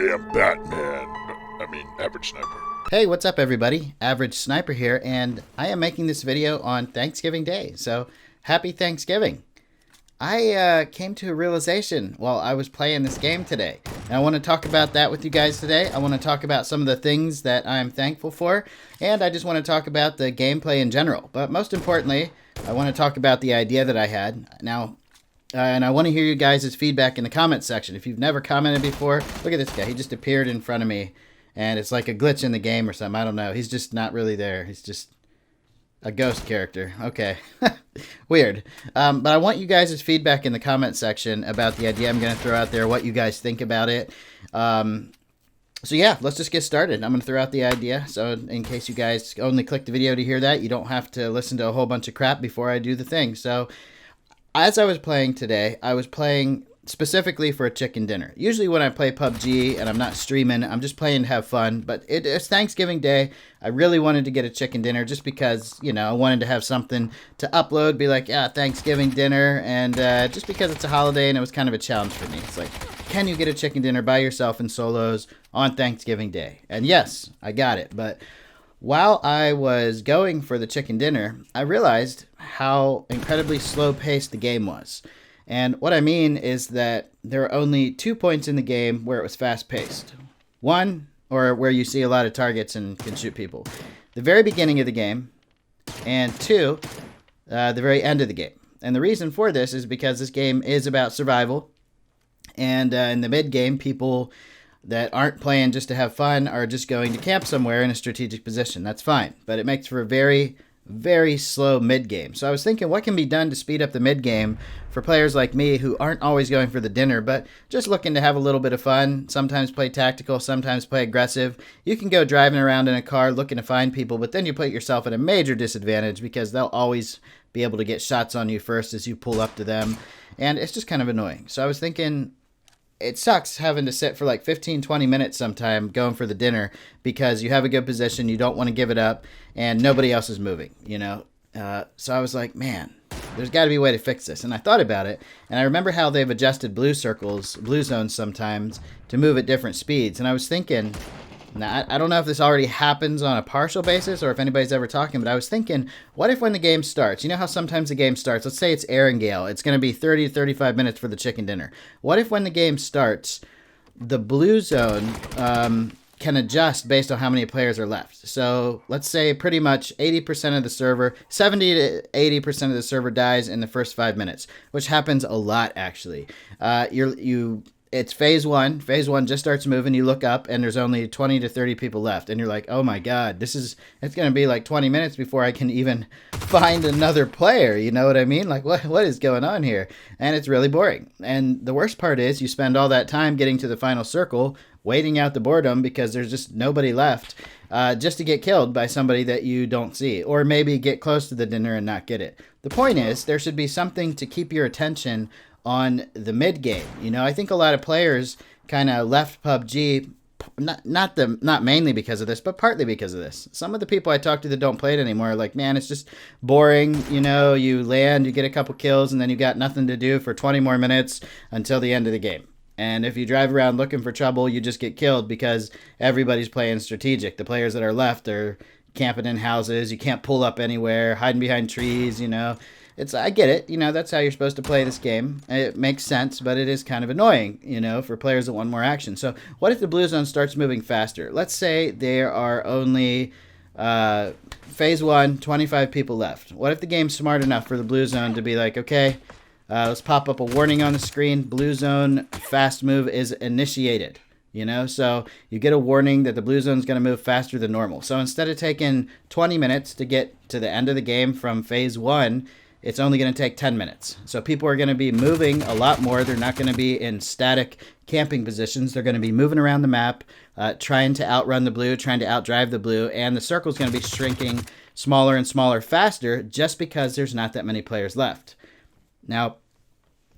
am Batman. I mean, Average Sniper. Hey, what's up everybody? Average Sniper here, and I am making this video on Thanksgiving Day, so happy Thanksgiving. I came to a realization while I was playing this game today, and I want to talk about that with you guys today. I want to talk about some of the things that I'm thankful for, and I just want to talk about the gameplay in general. But most importantly, I want to talk about the idea that I had. Now, and I want to hear you guys' feedback in the comment section. If you've never commented before, look at this guy. He just appeared in front of me, and it's like a glitch in the game or something. I don't know. He's just not really there. He's just a ghost character. Okay. Weird. But I want you guys' feedback in the comment section about the idea I'm going to throw out there, what you guys think about it. So yeah, let's just get started. I'm going to throw out the idea. So in case you guys only click the video to hear that, you don't have to listen to a whole bunch of crap before I do the thing. So as I was playing today, I was playing specifically for a chicken dinner. Usually when I play PUBG and I'm not streaming, I'm just playing to have fun. But it's Thanksgiving Day. I really wanted to get a chicken dinner just because, you know, I wanted to have something to upload, be like, yeah, Thanksgiving dinner. And just because it's a holiday and it was kind of a challenge for me. It's like, can you get a chicken dinner by yourself in solos on Thanksgiving Day? And yes, I got it. But while I was going for the chicken dinner, I realized how incredibly slow-paced the game was. And what I mean is that there are only 2 points in the game where it was fast-paced. One, or where you see a lot of targets and can shoot people. The very beginning of the game, and two, the very end of the game. And the reason for this is because this game is about survival. And in the mid-game, people that aren't playing just to have fun are just going to camp somewhere in a strategic position. That's fine. But it makes for a very, very slow mid-game. So I was thinking, what can be done to speed up the mid-game for players like me who aren't always going for the dinner, but just looking to have a little bit of fun, sometimes play tactical, sometimes play aggressive. You can go driving around in a car looking to find people, but then you put yourself at a major disadvantage because they'll always be able to get shots on you first as you pull up to them. And it's just kind of annoying. So I was thinking, it sucks having to sit for like 15, 20 minutes sometime going for the dinner because you have a good position, you don't want to give it up, and nobody else is moving, you know? So I was like, man, there's got to be a way to fix this. And I thought about it, and I remember how they've adjusted blue zones sometimes to move at different speeds. And I was thinking, now, I don't know if this already happens on a partial basis or if anybody's ever talking, but I was thinking, what if when the game starts, you know how sometimes the game starts, let's say it's Erangel, it's going to be 30 to 35 minutes for the chicken dinner. What if when the game starts, the blue zone can adjust based on how many players are left? So let's say pretty much 80% of the server, 70 to 80% of the server dies in the first 5 minutes, which happens a lot actually. It's phase one. Phase one just starts moving. You look up, and there's only 20 to 30 people left. And you're like, oh my God, it's going to be like 20 minutes before I can even find another player. You know what I mean? Like, what is going on here? And it's really boring. And the worst part is you spend all that time getting to the final circle, waiting out the boredom because there's just nobody left, just to get killed by somebody that you don't see. Or maybe get close to the dinner and not get it. The point is, there should be something to keep your attention on the mid game. You know, I think a lot of players kind of left PUBG, not mainly because of this, but partly because of this. Some of the people I talk to that don't play it anymore are like, man, it's just boring. You know, you land, you get a couple kills, and then you got nothing to do for 20 more minutes until the end of the game. And if you drive around looking for trouble, you just get killed because everybody's playing strategic. The players that are left are camping in houses. You can't pull up anywhere, hiding behind trees, you know. I get it, you know, that's how you're supposed to play this game. It makes sense, but it is kind of annoying, you know, for players that want more action. So what if the blue zone starts moving faster? Let's say there are only phase one, 25 people left. What if the game's smart enough for the blue zone to be like, okay, let's pop up a warning on the screen. Blue zone fast move is initiated. You know, so you get a warning that the blue zone is going to move faster than normal. So instead of taking 20 minutes to get to the end of the game from phase one, it's only going to take 10 minutes. So people are going to be moving a lot more. They're not going to be in static camping positions. They're going to be moving around the map, trying to outrun the blue, trying to outdrive the blue, and the circle is going to be shrinking smaller and smaller faster just because there's not that many players left. Now,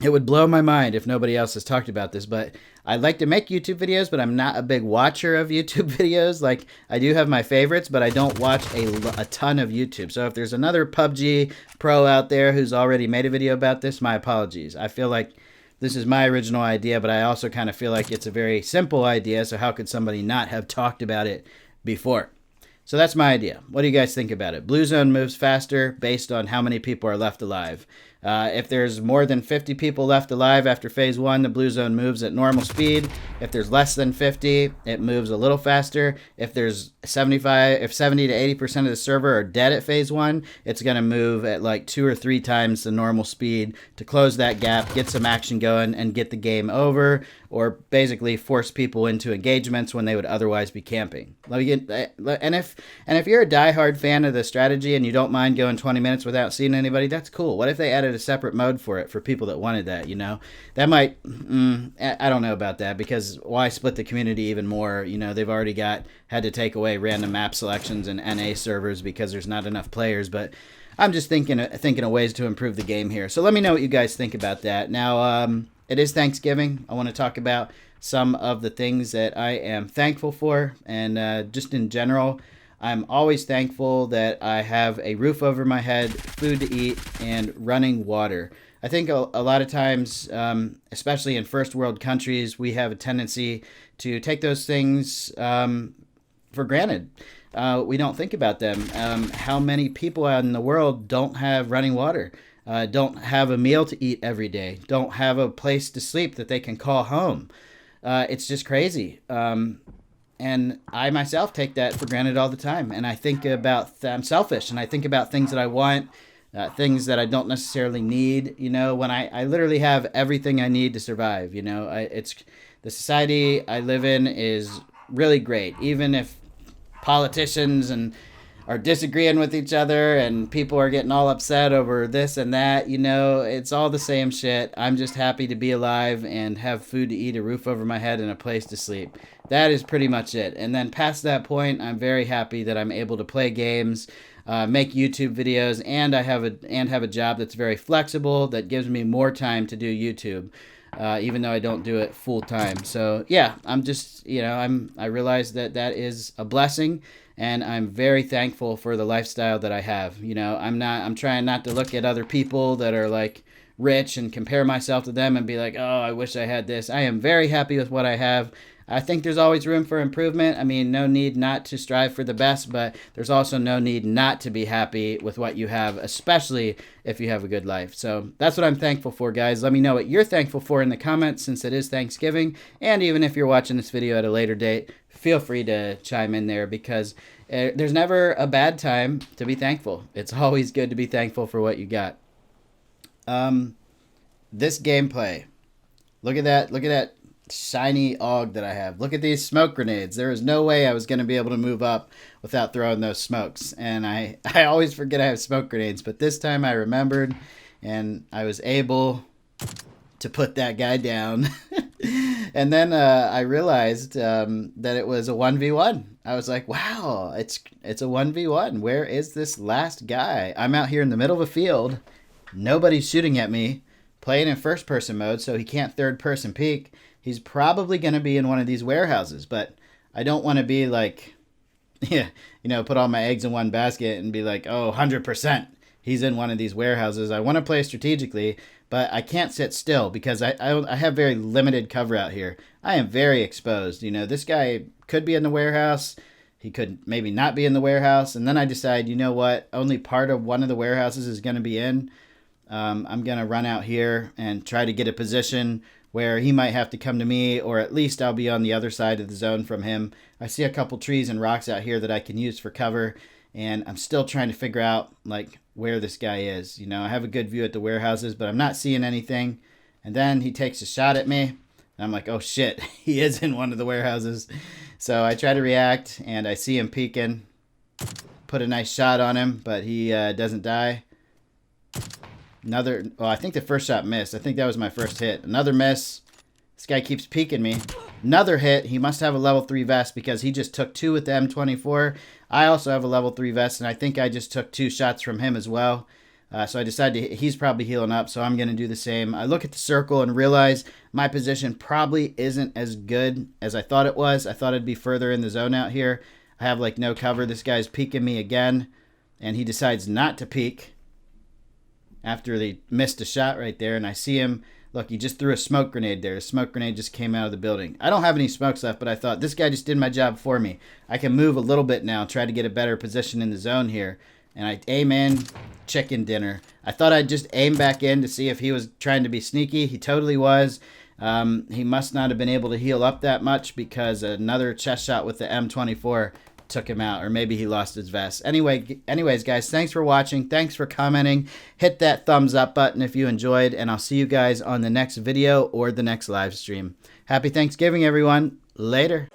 it would blow my mind if nobody else has talked about this, but I like to make YouTube videos, but I'm not a big watcher of YouTube videos. Like, I do have my favorites, but I don't watch a ton of YouTube. So if there's another PUBG pro out there who's already made a video about this, my apologies. I feel like this is my original idea, but I also kind of feel like it's a very simple idea, so how could somebody not have talked about it before? So that's my idea. What do you guys think about it? Blue zone moves faster based on how many people are left alive. If there's more than 50 people left alive after phase 1, the blue zone moves at normal speed. If there's less than 50, it moves a little faster. If there's 70 to 80% of the server are dead at phase 1, it's going to move at like 2 or 3 times the normal speed to close that gap, get some action going, and get the game over, or basically force people into engagements when they would otherwise be camping. And if you're a diehard fan of the strategy and you don't mind going 20 minutes without seeing anybody, that's cool. What if they added a separate mode for it for people that wanted that, you know? That might, I don't know about that, because why split the community even more? You know, they've already had to take away random map selections and NA servers because there's not enough players, but I'm just thinking of ways to improve the game here. So let me know what you guys think about that. Now, it is Thanksgiving. I want to talk about some of the things that I am thankful for, and just in general, I'm always thankful that I have a roof over my head, food to eat, and running water. I think a lot of times, especially in first world countries, we have a tendency to take those things for granted. We don't think about them. How many people out in the world don't have running water, don't have a meal to eat every day, don't have a place to sleep that they can call home? It's just crazy. And I myself take that for granted all the time. And I think I'm selfish, and I think about things that I want, things that I don't necessarily need, you know, when I literally have everything I need to survive. You know, the society I live in is really great, even if politicians are disagreeing with each other and people are getting all upset over this and that. You know, it's all the same shit. I'm just happy to be alive and have food to eat, a roof over my head, and a place to sleep. That is pretty much it. And then past that point, I'm very happy that I'm able to play games, make YouTube videos, and have a job that's very flexible, that gives me more time to do YouTube, even though I don't do it full time. So yeah, I'm just, you know, I realize that is a blessing, and I'm very thankful for the lifestyle that I have. You know, I'm trying not to look at other people that are like rich and compare myself to them and be like, oh, I wish I had this. I am very happy with what I have. I think there's always room for improvement. I mean, no need not to strive for the best, but there's also no need not to be happy with what you have, especially if you have a good life. So that's what I'm thankful for, guys. Let me know what you're thankful for in the comments, since it is Thanksgiving. And even if you're watching this video at a later date, feel free to chime in there, because there's never a bad time to be thankful. It's always good to be thankful for what you got. This gameplay. Look at that shiny AUG that I have. Look at these smoke grenades. There is no way I was going to be able to move up without throwing those smokes. And I always forget I have smoke grenades, but this time I remembered, and I was able to put that guy down. And then I realized that it was a 1v1. I was like, wow, it's a 1v1. Where is this last guy? I'm out here in the middle of a field. Nobody's shooting at me. Playing in first person mode, so he can't third person peek. He's probably going to be in one of these warehouses, but I don't want to be like, yeah, you know, put all my eggs in one basket and be like, oh, 100%. He's in one of these warehouses. I want to play strategically, but I can't sit still because I have very limited cover out here. I am very exposed. You know, this guy could be in the warehouse. He could maybe not be in the warehouse. And then I decide, you know what? Only part of one of the warehouses is going to be in. I'm going to run out here and try to get a position where he might have to come to me, or at least I'll be on the other side of the zone from him. I see a couple trees and rocks out here that I can use for cover, and I'm still trying to figure out like where this guy is. You know, I have a good view at the warehouses, but I'm not seeing anything. And then he takes a shot at me, and I'm like, oh shit, he is in one of the warehouses. So I try to react, and I see him peeking. Put a nice shot on him, but he doesn't die. I think the first shot missed. I think that was my first hit. Another miss. This guy keeps peeking me. Another hit. He must have a level 3 vest because he just took 2 with the M24. I also have a level 3 vest, and I think I just took 2 shots from him as well. So I decided he's probably healing up, so I'm going to do the same. I look at the circle and realize my position probably isn't as good as I thought it was. I thought I'd be further in the zone out here. I have like no cover. This guy's peeking me again, and he decides not to peek after they missed a shot right there, and I see him Look, he just threw a smoke grenade there. A smoke grenade just came out of the building. I don't have any smokes left, but I thought this guy just did my job for me. I can move a little bit now, try to get a better position in the zone here. And I aim in, chicken dinner. I thought I'd just aim back in to see if he was trying to be sneaky. He totally was. He must not have been able to heal up that much because another chest shot with the M24 took him out, or maybe he lost his vest. Anyways, guys, thanks for watching. Thanks for commenting. Hit that thumbs up button if you enjoyed, and I'll see you guys on the next video or the next live stream. Happy Thanksgiving, everyone. Later.